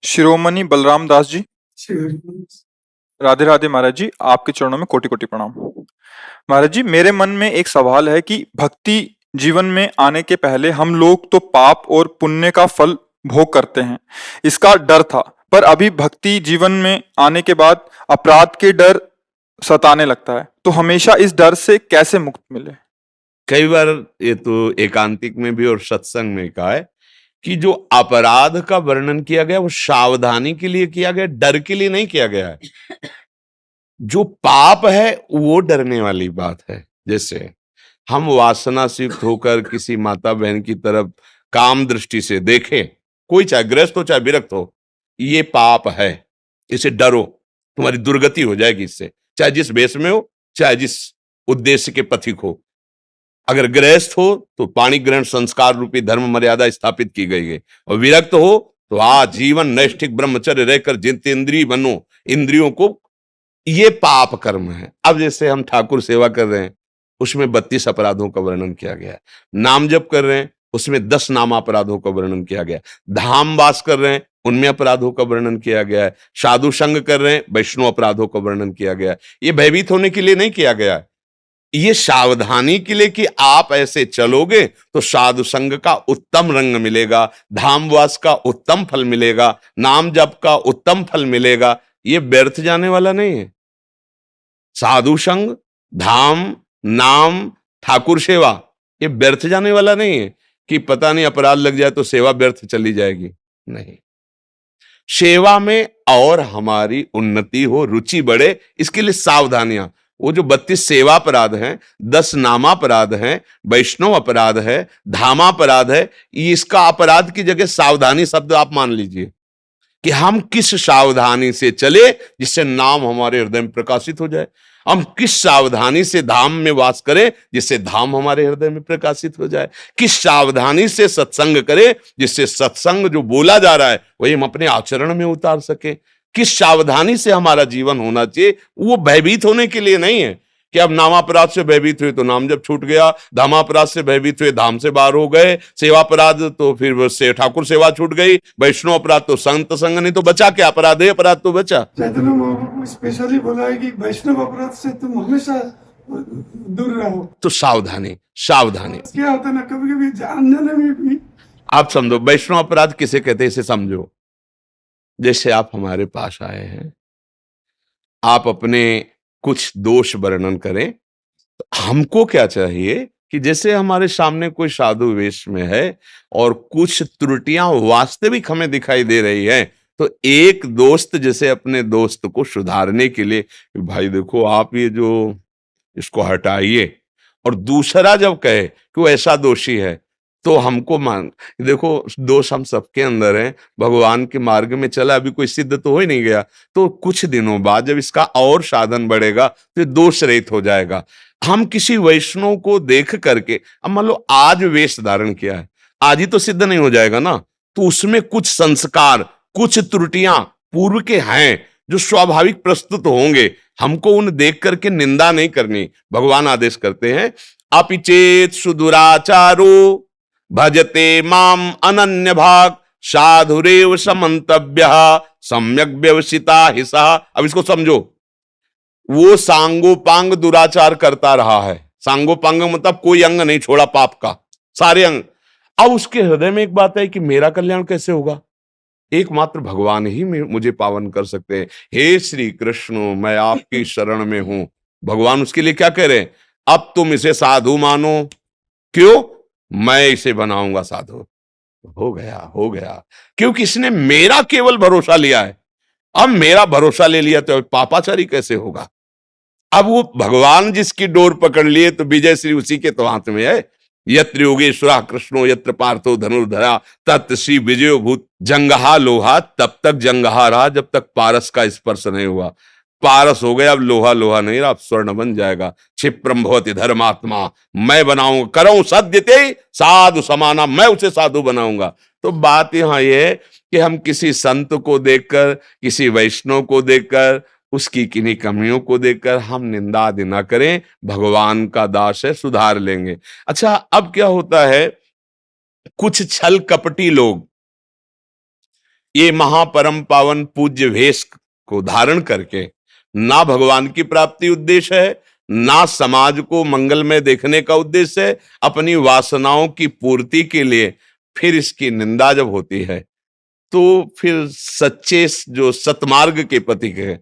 शिरोमणि बलराम दास जी, शिव- राधे राधे महाराज जी, आपके चरणों में कोटि कोटि प्रणाम। महाराज जी, मेरे मन में एक सवाल है कि भक्ति जीवन में आने के पहले हम लोग तो पाप और पुण्य का फल भोग करते हैं, इसका डर था। पर अभी भक्ति जीवन में आने के बाद अपराध के डर सताने लगता है, तो हमेशा इस डर से कैसे मुक्त मिले? कई बार ये तो एकांतिक में भी और सत्संग में कहा है कि जो अपराध का वर्णन किया गया वो सावधानी के लिए किया गया, डर के लिए नहीं किया गया है। जो पाप है वो डरने वाली बात है। जैसे हम वासना से युक्त होकर किसी माता बहन की तरफ काम दृष्टि से देखें, कोई चाहे गृहस्थ हो चाहे विरक्त हो, ये पाप है, इसे डरो, तुम्हारी दुर्गति हो जाएगी इससे, चाहे जिस वेश में हो चाहे जिस उद्देश्य के पथिक हो। अगर गृहस्थ हो तो पाणी ग्रहण संस्कार रूपी धर्म मर्यादा स्थापित की गई है, और विरक्त हो तो आजीवन नैष्ठिक ब्रह्मचर्य रहकर जितेंद्रिय बनो, इंद्रियों को, ये पाप कर्म है। अब जैसे हम ठाकुर सेवा कर रहे हैं, उसमें 32 अपराधों का वर्णन किया गया है। नाम जप कर रहे हैं, उसमें 10 नाम अपराधों का वर्णन किया गया है। धाम वास कर रहे हैं, उनमें अपराधों का वर्णन किया गया है। साधु संग कर रहे हैं, वैष्णव अपराधों का वर्णन किया गया है। ये भयभीत होने के लिए नहीं किया गया है, ये सावधानी के लिए कि आप ऐसे चलोगे तो साधु संग का उत्तम रंग मिलेगा, धामवास का उत्तम फल मिलेगा, नाम जप का उत्तम फल मिलेगा। ये व्यर्थ जाने वाला नहीं है। साधु संग, धाम, नाम, ठाकुर सेवा, ये व्यर्थ जाने वाला नहीं है कि पता नहीं अपराध लग जाए तो सेवा व्यर्थ चली जाएगी। नहीं, सेवा में और हमारी उन्नति हो, रुचि बढ़े, इसके लिए सावधानियां। वो जो 32 सेवा अपराध हैं, 10 नामापराध हैं, वैष्णव अपराध है, धामापराध है, इसका अपराध की जगह सावधानी शब्द आप मान लीजिए कि हम किस सावधानी से चले जिससे नाम हमारे हृदय में प्रकाशित हो जाए। हम किस सावधानी से धाम में वास करें जिससे धाम हमारे हृदय में प्रकाशित हो जाए। किस सावधानी से सत्संग करें जिससे सत्संग जो बोला जा रहा है वही हम अपने आचरण में उतार सके। किस सावधानी से हमारा जीवन होना चाहिए, वो भयभीत होने के लिए नहीं है कि अब नामापराध से भयभीत हुए तो नाम जब छूट गया, धामापराध से भयभीत हुए धाम से बाहर हो गए, सेवा अपराध तो फिर से ठाकुर सेवा छूट गई, वैष्णव अपराध तो संत संग, नहीं तो बचा क्या? अपराध है, अपराध तो बचा। चैतन्य स्पेशली बोला है कि वैष्णव अपराध से तुम हमेशा दूर रहो। तो सावधानी, सावधानी। क्या होता है ना, कभी कभी जानने में भी आप समझो वैष्णव अपराध किसे कहते हैं, इसे समझो। जैसे आप हमारे पास आए हैं, आप अपने कुछ दोष वर्णन करें, तो हमको क्या चाहिए कि जैसे हमारे सामने कोई साधु वेश में है और कुछ त्रुटियां वास्तविक हमें दिखाई दे रही हैं, तो एक दोस्त जैसे अपने दोस्त को सुधारने के लिए, भाई देखो आप ये जो इसको हटाइए, और दूसरा जब कहे कि वो ऐसा दोषी है तो हमको मान, देखो दोष हम सबके अंदर है, भगवान के मार्ग में चला, अभी कोई सिद्ध तो हो ही नहीं गया, तो कुछ दिनों बाद जब इसका और साधन बढ़ेगा तो ये दोष रहित हो जाएगा। हम किसी वैष्णव को देख करके, अब मान लो आज वेश धारण किया है, आज ही तो सिद्ध नहीं हो जाएगा ना, तो उसमें कुछ संस्कार, कुछ त्रुटियां पूर्व के हैं जो स्वाभाविक प्रस्तुत होंगे, हमको उन देख करके निंदा नहीं करनी। भगवान आदेश करते हैं, अपिचेत सुदुराचारो भजते माम अनन्य भाग साधुरेव समंतव्य सम्यक व्यवसिता हिसा। अब इसको समझो, वो सांगोपांग दुराचार करता रहा है, सांगोपांग मतलब कोई अंग नहीं छोड़ा पाप का, सारे अंग। अब उसके हृदय में एक बात है कि मेरा कल्याण कैसे होगा, एकमात्र भगवान ही मुझे पावन कर सकते हैं। हे श्री कृष्ण, मैं आपकी शरण में हूं। भगवान उसके लिए क्या कह रहे हैं, अब तुम इसे साधु मानो, क्यों? मैं इसे बनाऊंगा साधु। हो गया, हो गया, क्योंकि इसने मेरा केवल भरोसा लिया है। अब मेरा भरोसा ले लिया तो पापाचारी कैसे होगा? अब वो भगवान जिसकी डोर पकड़ लिए तो विजय श्री उसी के तो हाथ में है। यत्र योगेश्वरा कृष्णो यत्र पार्थो धनुर्धरा तत् श्री विजयो भूत। जंगहा लोहा तब तक जंगहा रहा जब तक पारस का स्पर्श नहीं हुआ। पारस हो गया, अब लोहा लोहा नहीं रहा, अब स्वर्ण बन जाएगा। क्षिप्रम भवति धर्मात्मा, मैं बनाऊंगा, करूं सद्यते साधु समाना, मैं उसे साधु बनाऊंगा। तो बात यहां यह है कि हम किसी संत को देखकर, किसी वैष्णव को देखकर, उसकी किन्हीं कमियों को देखकर हम निंदा आदि ना करें। भगवान का दास है, सुधार लेंगे। अच्छा, अब क्या होता है, कुछ छल कपटी लोग ये महापरम पावन पूज्य वेश को धारण करके ना भगवान की प्राप्ति उद्देश्य है, ना समाज को मंगलमय देखने का उद्देश्य है, अपनी वासनाओं की पूर्ति के लिए फिर इसकी निंदा जब होती है तो फिर सच्चे जो सतमार्ग के पथिक है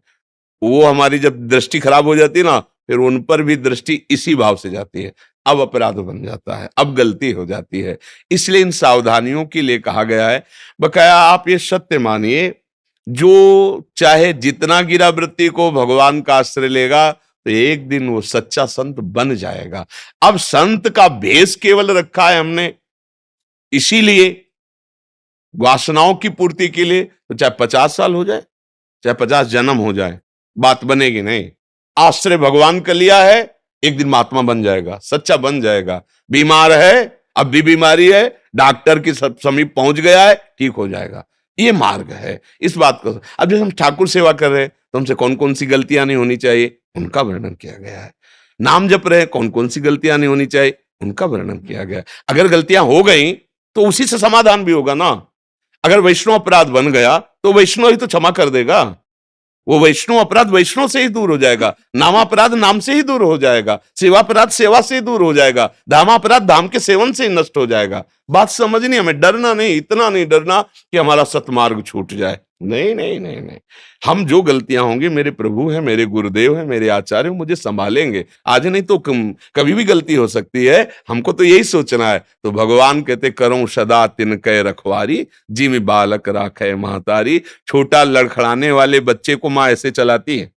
वो हमारी जब दृष्टि खराब हो जाती है ना, फिर उन पर भी दृष्टि इसी भाव से जाती है, अब अपराध बन जाता है, अब गलती हो जाती है। इसलिए इन सावधानियों के लिए कहा गया है। बकाया आप ये सत्य मानिए, जो चाहे जितना गिरा वृत्ति को भगवान का आश्रय लेगा तो एक दिन वो सच्चा संत बन जाएगा। अब संत का भेष केवल रखा है हमने इसीलिए, वासनाओं की पूर्ति के लिए, तो चाहे 50 साल हो जाए, चाहे 50 जन्म हो जाए, बात बनेगी नहीं। आश्रय भगवान का लिया है, एक दिन महात्मा बन जाएगा, सच्चा बन जाएगा। बीमार है, अब भी बीमारी है, डॉक्टर के समीप पहुंच गया है, ठीक हो जाएगा। ये मार्ग है। इस बात को अब जैसे हम ठाकुर सेवा कर रहे हैं तो हमसे कौन कौन सी गलतियां नहीं होनी चाहिए, उनका वर्णन किया गया है। नाम जप रहे हैं, कौन कौन सी गलतियां नहीं होनी चाहिए, उनका वर्णन किया गया है। अगर गलतियां हो गई तो उसी से समाधान भी होगा ना। अगर वैष्णव अपराध बन गया तो वैष्णव ही तो क्षमा कर देगा। वो वैष्णव अपराध वैष्णव से ही दूर हो जाएगा, नामापराध नाम से ही दूर हो जाएगा, सेवा अपराध सेवा से ही दूर हो जाएगा, धामापराध धाम के सेवन से ही नष्ट हो जाएगा। बात समझनी, हमें डरना नहीं, इतना नहीं डरना कि हमारा सतमार्ग छूट जाए। नहीं नहीं नहीं नहीं, हम जो गलतियां होंगी, मेरे प्रभु है, मेरे गुरुदेव है, मेरे आचार्य मुझे संभालेंगे। आज नहीं तो कभी भी गलती हो सकती है, हमको तो यही सोचना है। तो भगवान कहते करो सदा तिनके रखवारी, जिम बालक राखे महतारी। छोटा लड़खड़ाने वाले बच्चे को माँ ऐसे चलाती है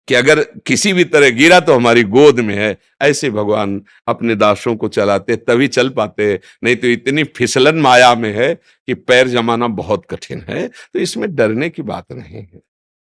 कि अगर किसी भी तरह गिरा तो हमारी गोद में है। ऐसे भगवान अपने दासों को चलाते, तभी चल पाते, नहीं तो इतनी फिसलन माया में है कि पैर जमाना बहुत कठिन है। तो इसमें डरने की बात नहीं है।